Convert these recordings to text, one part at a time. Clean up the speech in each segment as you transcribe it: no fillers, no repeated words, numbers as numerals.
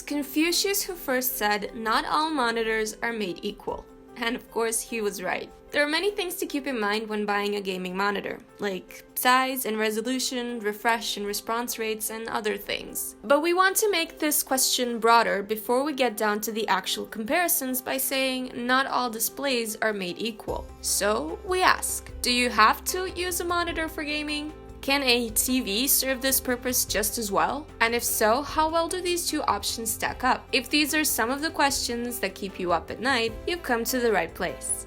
Confucius who first said, "Not all monitors are made equal." And of course, he was right. There are many things to keep in mind when buying a gaming monitor, like size and resolution, refresh and response rates, and other things. But we want to make this question broader before we get down to the actual comparisons by saying not all displays are made equal. So we ask, do you have to use a monitor for gaming? Can a TV serve this purpose just as well? And if so, how well do these two options stack up? If these are some of the questions that keep you up at night, you've come to the right place.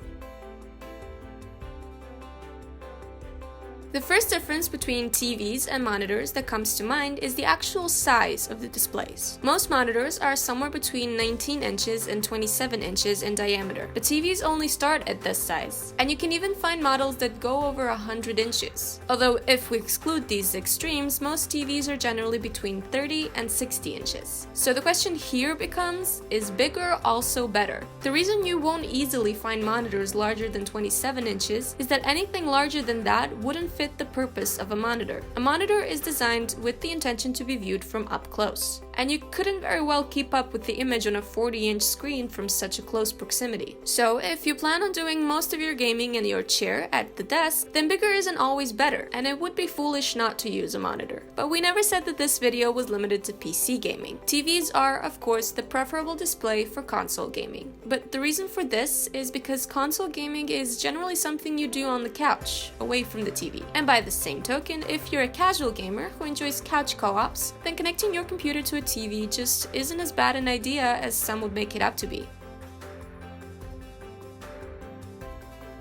The first difference between TVs and monitors that comes to mind is the actual size of the displays. Most monitors are somewhere between 19 inches and 27 inches in diameter, but TVs only start at this size. And you can even find models that go over 100 inches. Although if we exclude these extremes, most TVs are generally between 30 and 60 inches. So the question here becomes, is bigger also better? The reason you won't easily find monitors larger than 27 inches is that anything larger than that wouldn't fit the purpose of a monitor. A monitor is designed with the intention to be viewed from up close, and you couldn't very well keep up with the image on a 40-inch screen from such a close proximity. So if you plan on doing most of your gaming in your chair at the desk, then bigger isn't always better, and it would be foolish not to use a monitor. But we never said that this video was limited to PC gaming. TVs are, of course, the preferable display for console gaming. But the reason for this is because console gaming is generally something you do on the couch, away from the TV. And by the same token, if you're a casual gamer who enjoys couch co-ops, then connecting your computer to a TV just isn't as bad an idea as some would make it out to be.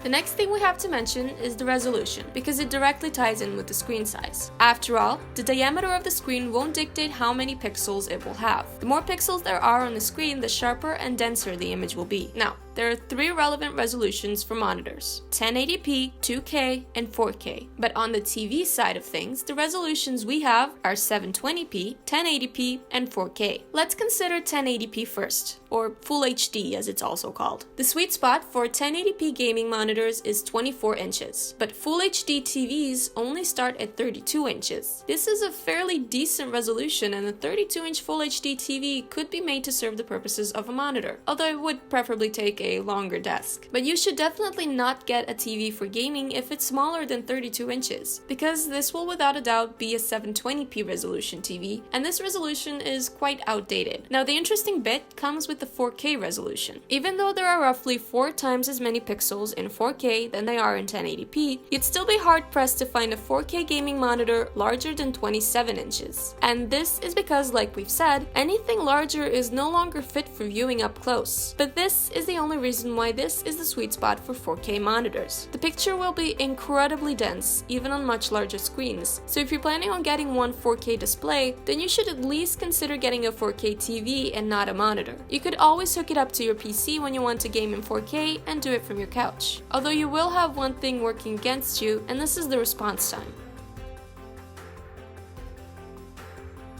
The next thing we have to mention is the resolution, because it directly ties in with the screen size. After all, the diameter of the screen won't dictate how many pixels it will have. The more pixels there are on the screen, the sharper and denser the image will be. Now, there are three relevant resolutions for monitors: 1080p, 2K, and 4K. But on the TV side of things, the resolutions we have are 720p, 1080p, and 4K. Let's consider 1080p first, or Full HD as it's also called. The sweet spot for 1080p gaming monitors is 24 inches, but Full HD TVs only start at 32 inches. This is a fairly decent resolution, and a 32-inch Full HD TV could be made to serve the purposes of a monitor, although it would preferably take a longer desk. But you should definitely not get a TV for gaming if it's smaller than 32 inches, because this will without a doubt be a 720p resolution TV, and this resolution is quite outdated. Now, the interesting bit comes with the 4K resolution. Even though there are roughly 4 times as many pixels in 4K than they are in 1080p, you'd still be hard-pressed to find a 4K gaming monitor larger than 27 inches. And this is because, like we've said, anything larger is no longer fit for viewing up close. But this is the only reason why this is the sweet spot for 4K monitors. The picture will be incredibly dense, even on much larger screens. So if you're planning on getting one 4K display, then you should at least consider getting a 4K TV and not a monitor. You could always hook it up to your PC when you want to game in 4K and do it from your couch. Although you will have one thing working against you, and this is the response time.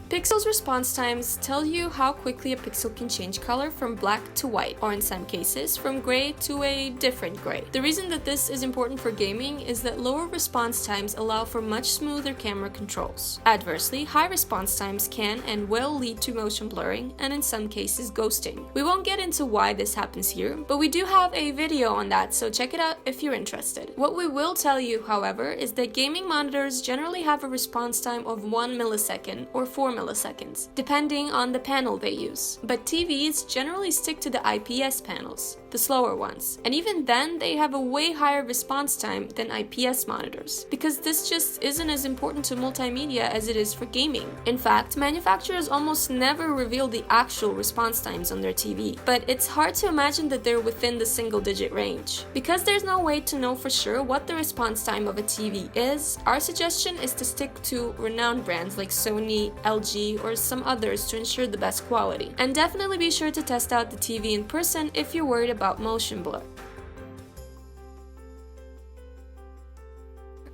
Pixels response times tell you how quickly a pixel can change color from black to white, or in some cases, from gray to a different gray. The reason that this is important for gaming is that lower response times allow for much smoother camera controls. Adversely, high response times can and will lead to motion blurring, and in some cases, ghosting. We won't get into why this happens here, but we do have a video on that, so check it out if you're interested. What we will tell you, however, is that gaming monitors generally have a response time of 1 millisecond or 4 milliseconds, depending on the panel they use. But TVs generally stick to the IPS panels, the slower ones, and even then they have a way higher response time than IPS monitors, because this just isn't as important to multimedia as it is for gaming. In fact, manufacturers almost never reveal the actual response times on their TV, but it's hard to imagine that they're within the single-digit range. Because there's no way to know for sure what the response time of a TV is, our suggestion is to stick to renowned brands like Sony, LG, or some others to ensure the best quality. And definitely be sure to test out the TV in person if you're worried about motion blur.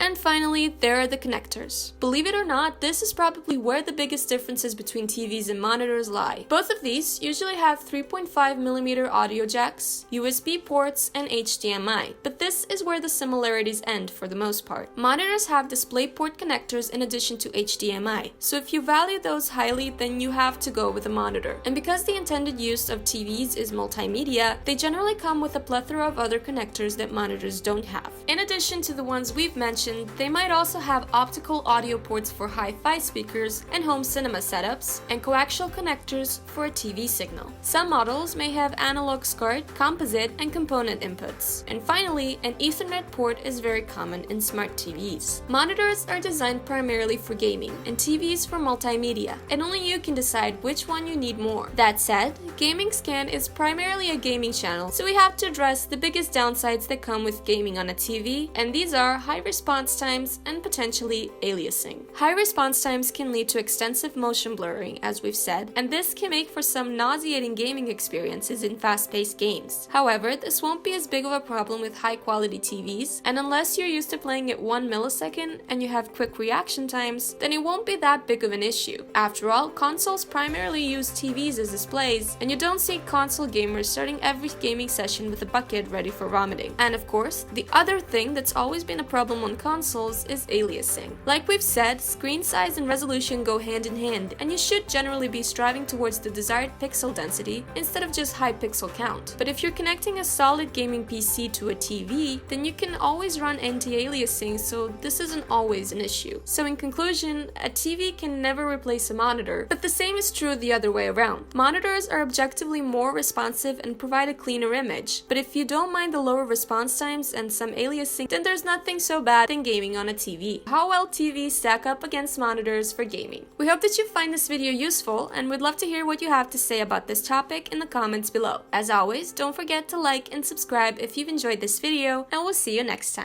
And finally, there are the connectors. Believe it or not, this is probably where the biggest differences between TVs and monitors lie. Both of these usually have 3.5mm audio jacks, USB ports, and HDMI, but this is where the similarities end for the most part. Monitors have DisplayPort connectors in addition to HDMI, so if you value those highly, then you have to go with a monitor. And because the intended use of TVs is multimedia, they generally come with a plethora of other connectors that monitors don't have. In addition to the ones we've mentioned, they might also have optical audio ports for hi-fi speakers and home cinema setups, and coaxial connectors for a TV signal. Some models may have analog SCART, composite, and component inputs. And finally, an Ethernet port is very common in smart TVs. Monitors are designed primarily for gaming, and TVs for multimedia, and only you can decide which one you need more. That said, Gaming Scan is primarily a gaming channel, so we have to address the biggest downsides that come with gaming on a TV, and these are high response times and potentially aliasing. High response times can lead to extensive motion blurring, as we've said, and this can make for some nauseating gaming experiences in fast-paced games. However, this won't be as big of a problem with high-quality TVs, and unless you're used to playing at 1 millisecond and you have quick reaction times, then it won't be that big of an issue. After all, consoles primarily use TVs as displays, and you don't see console gamers starting every gaming session with a bucket ready for vomiting. And of course, the other thing that's always been a problem on consoles is aliasing. Like we've said, screen size and resolution go hand in hand, and you should generally be striving towards the desired pixel density instead of just high pixel count. But if you're connecting a solid gaming PC to a TV, then you can always run anti-aliasing, so this isn't always an issue. So in conclusion, a TV can never replace a monitor, but the same is true the other way around. Monitors are objectively more responsive and provide a cleaner image, but if you don't mind the lower response times and some aliasing, then there's nothing so bad than gaming on a TV. How well TVs stack up against monitors for gaming. We hope that you find this video useful, and we'd love to hear what you have to say about this topic in the comments below. As always, don't forget to like and subscribe if you've enjoyed this video, and we'll see you next time.